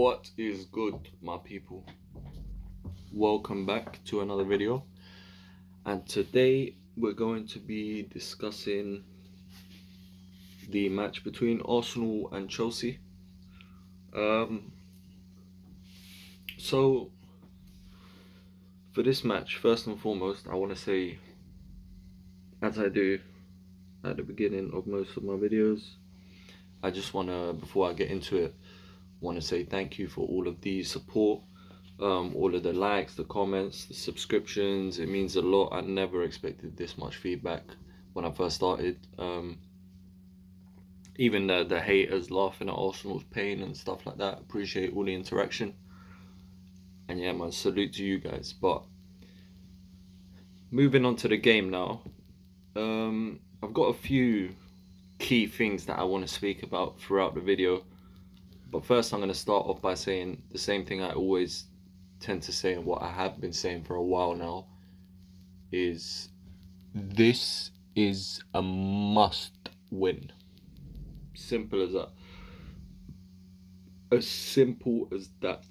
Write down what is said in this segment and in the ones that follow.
What is good, my people? Welcome back to another video, and today we're going to be discussing the match between Arsenal and Chelsea. So for this match, first and foremost, I want to say, as I do at the beginning of most of my videos, I just want to, before I get into it, want to say thank you for all of the support, all of the likes, the comments, the subscriptions. It means a lot. I never expected this much feedback when I first started. Even the haters laughing at Arsenal's pain and stuff like that. Appreciate all the interaction. And yeah, man, salute to you guys. But moving on to the game now. I've got a few key things that I want to speak about throughout the video. But first, I'm going to start off by saying the same thing I always tend to say, and what I have been saying for a while now, is this is a must win. Simple as that. As simple as that.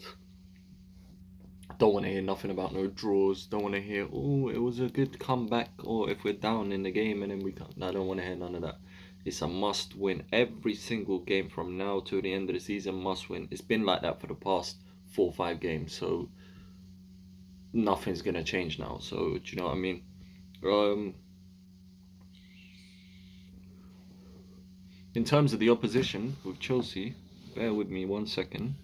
Don't want to hear nothing about no draws. Don't want to hear, oh, it was a good comeback, or if we're down in the game and then we can't. I don't want to hear none of that. It's a must win. Every single game from now to the end of the season must win. It's been like that for the past 4 or 5 games, so nothing's gonna change now. So do you know what I mean? In terms of the opposition with Chelsea, bear with me 1 second.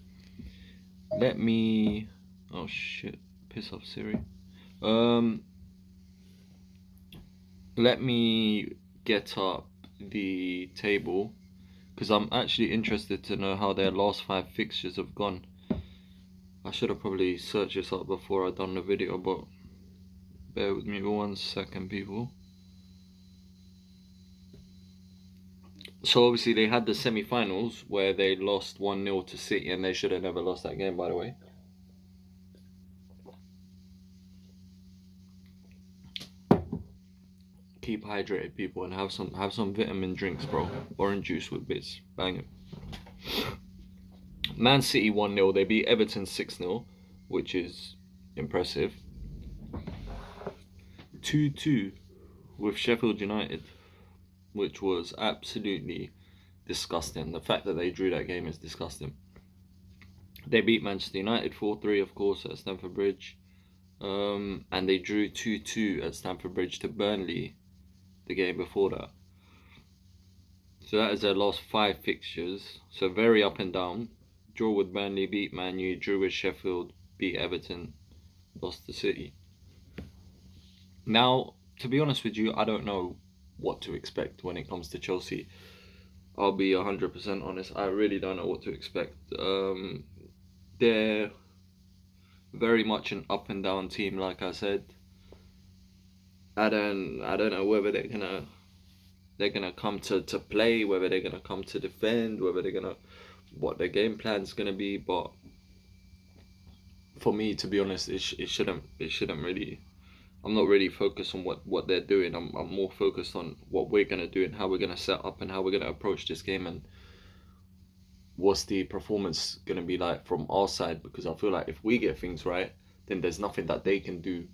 Let me. Oh shit! Piss off, Siri. Let me get up the table, because I'm actually interested to know how their last 5 fixtures have gone. I should have probably searched this up before I done the video, but bear with me 1 second, people. So obviously they had the semi-finals where they lost 1-0 to City, and they should have never lost that game, by the way. Keep hydrated, people, and have some vitamin drinks, bro. Orange juice with bits. Bang it. Man City 1-0. They beat Everton 6-0, which is impressive. 2-2 with Sheffield United, which was absolutely disgusting. The fact that they drew that game is disgusting. They beat Manchester United 4-3, of course, at Stamford Bridge. And they drew 2-2 at Stamford Bridge to Burnley the game before that. So that is their last 5 fixtures. So very up and down. Draw with Burnley, beat Man U, drew with Sheffield, beat Everton, lost to City. Now, to be honest with you, I don't know what to expect when it comes to Chelsea. I'll be 100% honest. I really don't know what to expect. They're very much an up and down team, like I said. I don't know whether they're gonna come to play, whether they're gonna come to defend, what their game plan's gonna be. But for me, to be honest, it shouldn't really. I'm not really focused on what they're doing. I'm more focused on what we're gonna do and how we're gonna set up and how we're gonna approach this game, and what's the performance gonna be like from our side. Because I feel like if we get things right, then there's nothing that they can do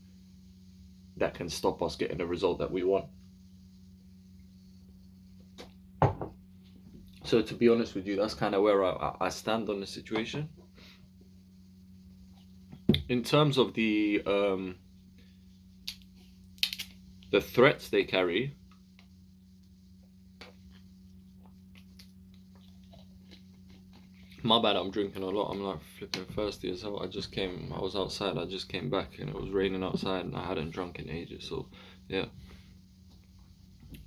that can stop us getting the result that we want. So to be honest with you, that's kind of where I stand on the situation. In terms of the threats they carry, my bad, I'm drinking a lot. I'm like flipping thirsty as hell. I was outside, I just came back and it was raining outside and I hadn't drunk in ages, so yeah.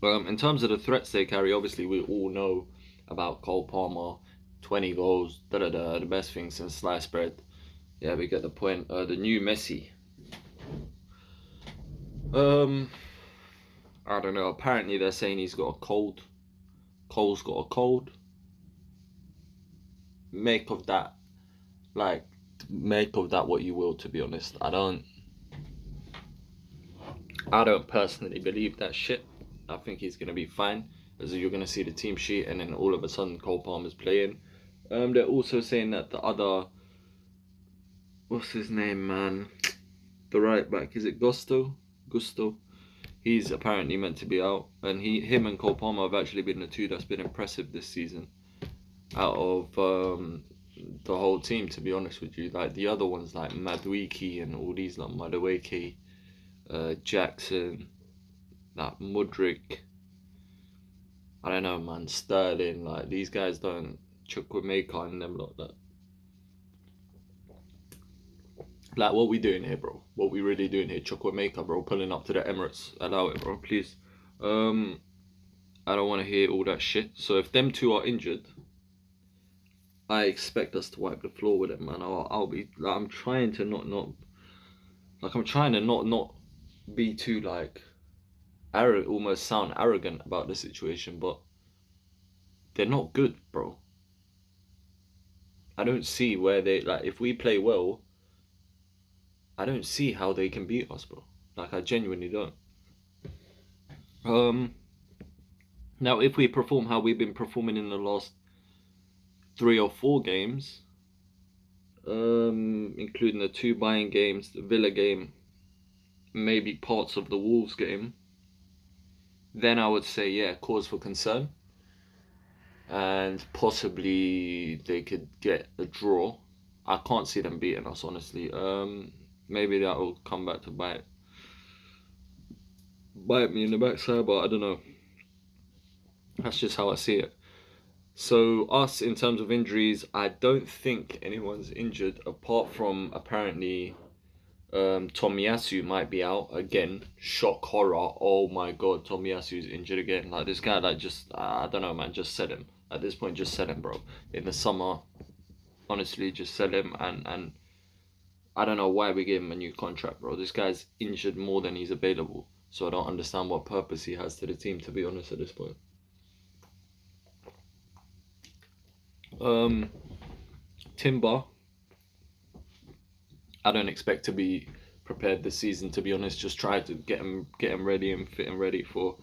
In terms of the threats they carry, obviously we all know about Cole Palmer, 20 goals, the best thing since sliced bread. Yeah, we get the point. The new Messi. I don't know, apparently they're saying he's got a cold. Cole's got a cold. Make of that what you will, to be honest. I don't personally believe that shit. I think he's gonna be fine, as you're gonna see the team sheet and then all of a sudden Cole Palmer's playing. They're also saying that the other what's his name, man? The right back, is it Gusto? He's apparently meant to be out, and him and Cole Palmer have actually been the two that's been impressive this season out of the whole team. To be honest with you, like the other ones like Madueke and all these like Madueke, Jackson, like Mudrick. I don't know, man. Sterling, like these guys don't Chukwuemeka and them like that. Like, what we doing here, bro? What we really doing here? Chukwuemeka, bro, pulling up to the Emirates. Allow it, bro, please. Um, I don't want to hear all that shit. So if them two are injured, I expect us to wipe the floor with them, man. I'll be like, I'm trying to not like I'm trying to not be too like arrogant, almost sound arrogant about the situation, but they're not good, bro. I don't see where they like if we play well, I don't see how they can beat us, bro. Like I genuinely don't. Um, Now if we perform how we've been performing in the last 3 or 4 games, including the two Bayern games, the Villa game, maybe parts of the Wolves game, then I would say yeah, cause for concern, and possibly they could get a draw. I can't see them beating us honestly. Maybe that will come back to bite me in the backside, but I don't know. That's just how I see it. So us in terms of injuries, I don't think anyone's injured apart from apparently Tomiyasu might be out again. Shock horror. Oh my god, Tomiyasu's injured again. Like this guy, like just I don't know, man. Just sell him at this point. Just sell him, bro. In the summer, honestly, just sell him. And I don't know why we gave him a new contract, bro. This guy's injured more than he's available. So I don't understand what purpose he has to the team. To be honest, at this point. Um, Timber. I don't expect to be prepared this season. To be honest, just try to get him ready and fit him ready for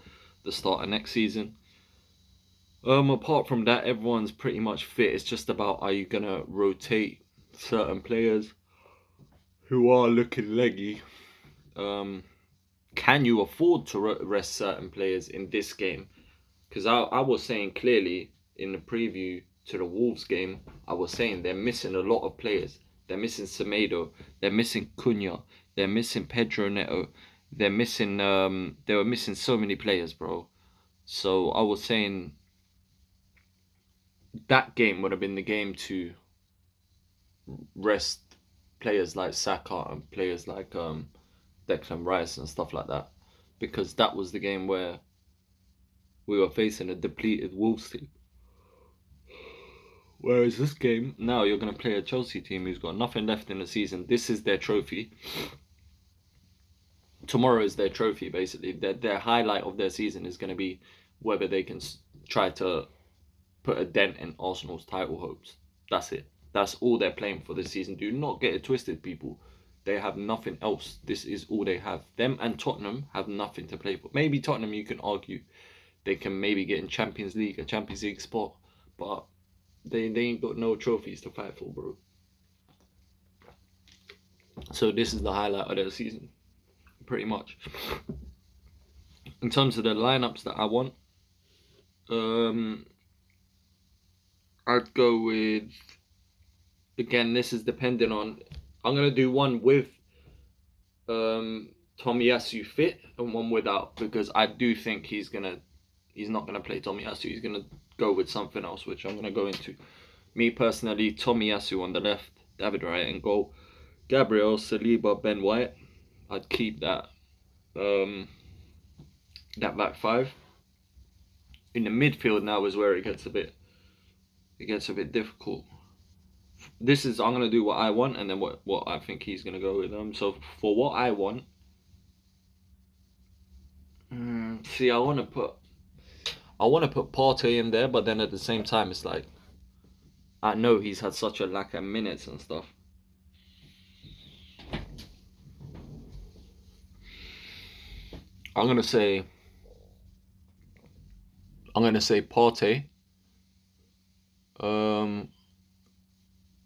the start of next season. Apart from that, everyone's pretty much fit. It's just about are you gonna rotate certain players who are looking leggy? Um, can you afford to rest certain players in this game? Because I was saying clearly in the preview to the Wolves game, I was saying they're missing a lot of players. They're missing Semedo. They're missing Cunha. They're missing Pedro Neto. They're missing. They were missing so many players, bro. So I was saying that game would have been the game to rest players like Saka and players like Declan Rice and stuff like that, because that was the game where we were facing a depleted Wolves team. Whereas this game, now you're going to play a Chelsea team who's got nothing left in the season. This is their trophy. Tomorrow is their trophy, basically. Their highlight of their season is going to be whether they can try to put a dent in Arsenal's title hopes. That's it. That's all they're playing for this season. Do not get it twisted, people. They have nothing else. This is all they have. Them and Tottenham have nothing to play for. Maybe Tottenham, you can argue, they can maybe get in a Champions League spot, but they ain't got no trophies to fight for, bro. So this is the highlight of their season, pretty much. In terms of the lineups that I want, I'd go with. Again, this is dependent on. I'm gonna do one with Tomiyasu fit and one without, because I do think he's not gonna play Tomiyasu. He's gonna go with something else, which I'm gonna go into. Me personally, Tomiyasu on the left, David Raya in goal, Gabriel, Saliba, Ben White. I'd keep that back five. In the midfield now is where it gets a bit difficult. I'm gonna do what I want, and then what I think he's gonna go with. So for what I want, see, I want to put Partey in there, but then at the same time, it's like I know he's had such a lack of minutes and stuff. I'm gonna say Partey,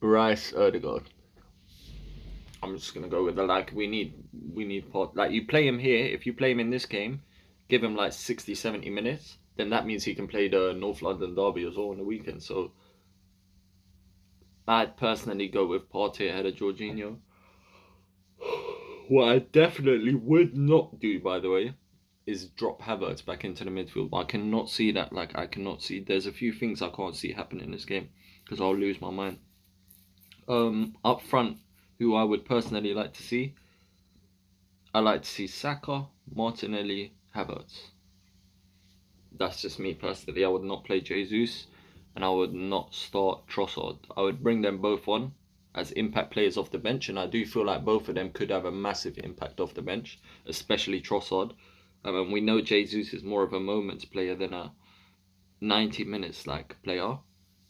Rice, Erdegaard. I'm just gonna go with the like. We need Part. Like you play him here. If you play him in this game, give him like 60, 70 minutes. Then that means he can play the North London derby as well on the weekend. So I'd personally go with Partey ahead of Jorginho. What I definitely would not do, by the way, is drop Havertz back into the midfield. I cannot see that. Like I cannot see. There's a few things I can't see happening in this game because I'll lose my mind. Up front, who I would personally like to see, I like to see Saka, Martinelli, Havertz. That's just me personally. I would not play Jesus, and I would not start Trossard. I would bring them both on as impact players off the bench, and I do feel like both of them could have a massive impact off the bench, especially Trossard. And we know Jesus is more of a moments player than a 90 minutes like player.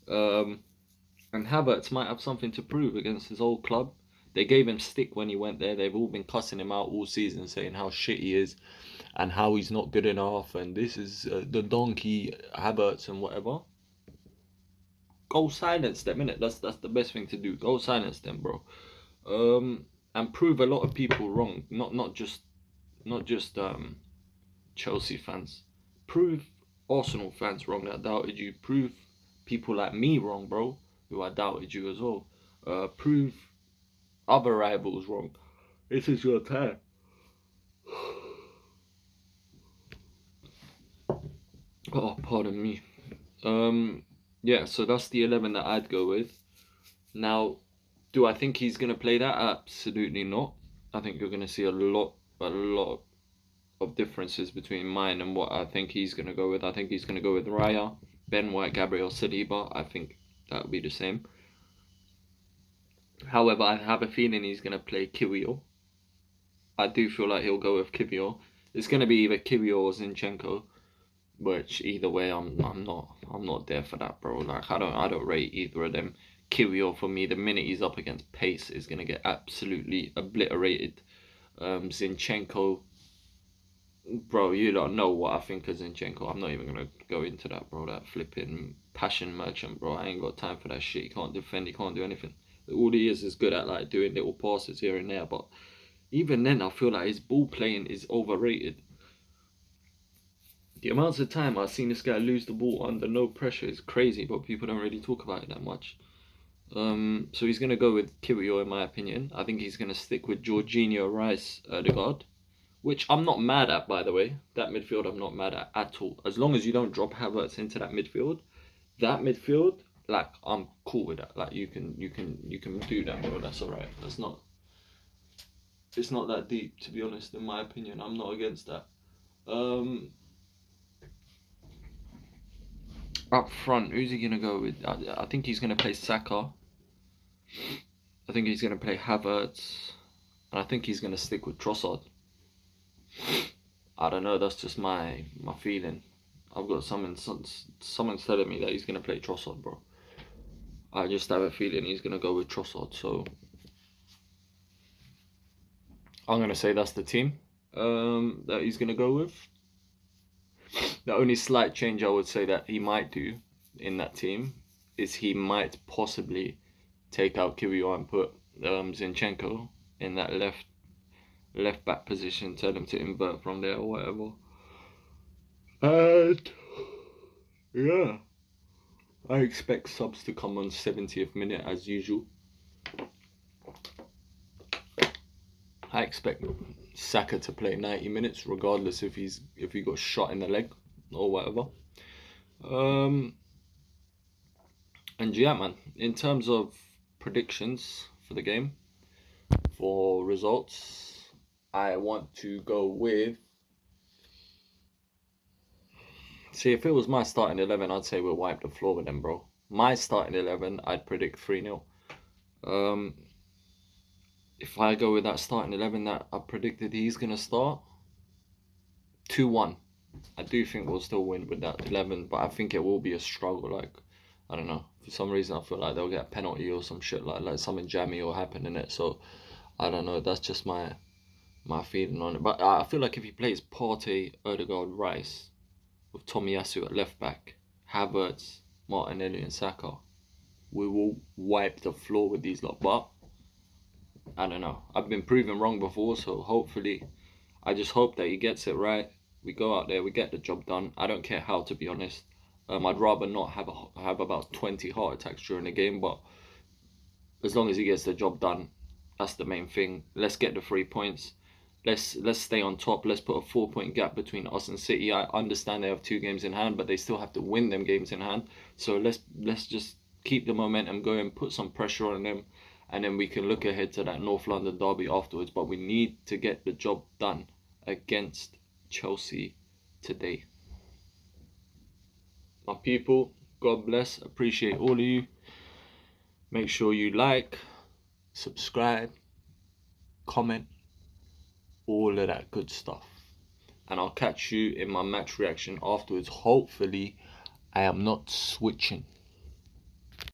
And Havertz might have something to prove against his old club. They gave him stick when he went there. They've all been cussing him out all season, saying how shit he is and how he's not good enough. And this is the donkey Havertz and whatever. Go silence them, innit? That's the best thing to do. Go silence them, bro. And prove a lot of people wrong. Not just Chelsea fans. Prove Arsenal fans wrong that doubted you. Prove people like me wrong, bro, who I doubted you as well. Prove other rivals wrong. This is your time. Oh, pardon me. Yeah, so that's the 11 that I'd go with. Now, do I think he's gonna play that? Absolutely not. I think you're gonna see a lot of differences between mine and what I think he's gonna go with. I think he's gonna go with Raya, Ben White, Gabriel Saliba. I think that would be the same. However, I have a feeling he's gonna play Kiwior. I do feel like he'll go with Kiwior. It's gonna be either Kiwior or Zinchenko, which either way, I'm not there for that, bro. Like I don't rate either of them. Kiwior for me, the minute he's up against pace, is gonna get absolutely obliterated. Zinchenko, bro, you don't know what I think of Zinchenko. I'm not even gonna go into that, bro. That flipping passion merchant, bro. I ain't got time for that shit. He can't defend. He can't do anything. All he is good at like doing little passes here and there. But even then, I feel like his ball playing is overrated. The amounts of time I've seen this guy lose the ball under no pressure is crazy, but people don't really talk about it that much. So he's gonna go with Kiwior in my opinion. I think he's gonna stick with Jorginho, Rice, Odegaard, which I'm not mad at, by the way. That midfield I'm not mad at all. As long as you don't drop Havertz into that midfield, like I'm cool with that. Like you can do that, bro. That's alright. It's not that deep, to be honest. In my opinion, I'm not against that. Up front, who's he gonna go with? I think he's gonna play Saka. I think he's gonna play Havertz, and I think he's gonna stick with Trossard. I don't know. That's just my feeling. I've got someone's telling me that he's gonna play Trossard, bro. I just have a feeling he's gonna go with Trossard, so I'm gonna say that's the team that he's gonna go with. The only slight change I would say that he might do in that team is he might possibly take out Kiwior and put Zinchenko in that left back position, tell him to invert from there or whatever. And yeah, I expect subs to come on 70th minute as usual. I expect Saka to play 90 minutes regardless if he got shot in the leg or whatever. And yeah, man, in terms of predictions for the game, for results, I want to go with... See, if it was my starting 11, I'd say we'll wipe the floor with them, bro. My starting 11, I'd predict 3-0. If I go with that starting 11 that I predicted he's going to start, 2-1. I do think we'll still win with that 11, but I think it will be a struggle. Like, I don't know. For some reason, I feel like they'll get a penalty or some shit, like something jammy will happen in it. So, I don't know. That's just my feeling on it. But I feel like if he plays Partey, Odegaard, Rice, with Tomiyasu at left back, Havertz, Martinelli and Saka, we will wipe the floor with these lot. But I don't know. I've been proven wrong before, so hopefully, I just hope that he gets it right. We go out there, we get the job done. I don't care how, to be honest. I'd rather not have about 20 heart attacks during the game, but as long as he gets the job done, that's the main thing. Let's get the 3 points. Let's stay on top. Let's put a 4 point gap between us and City. I understand they have 2 games in hand, but they still have to win them games in hand. So let's just keep the momentum going, put some pressure on them, and then we can look ahead to that North London derby afterwards. But we need to get the job done against Chelsea today. My people, God bless. Appreciate all of you. Make sure you like, subscribe, comment, all of that good stuff. And I'll catch you in my match reaction afterwards. Hopefully, I am not switching.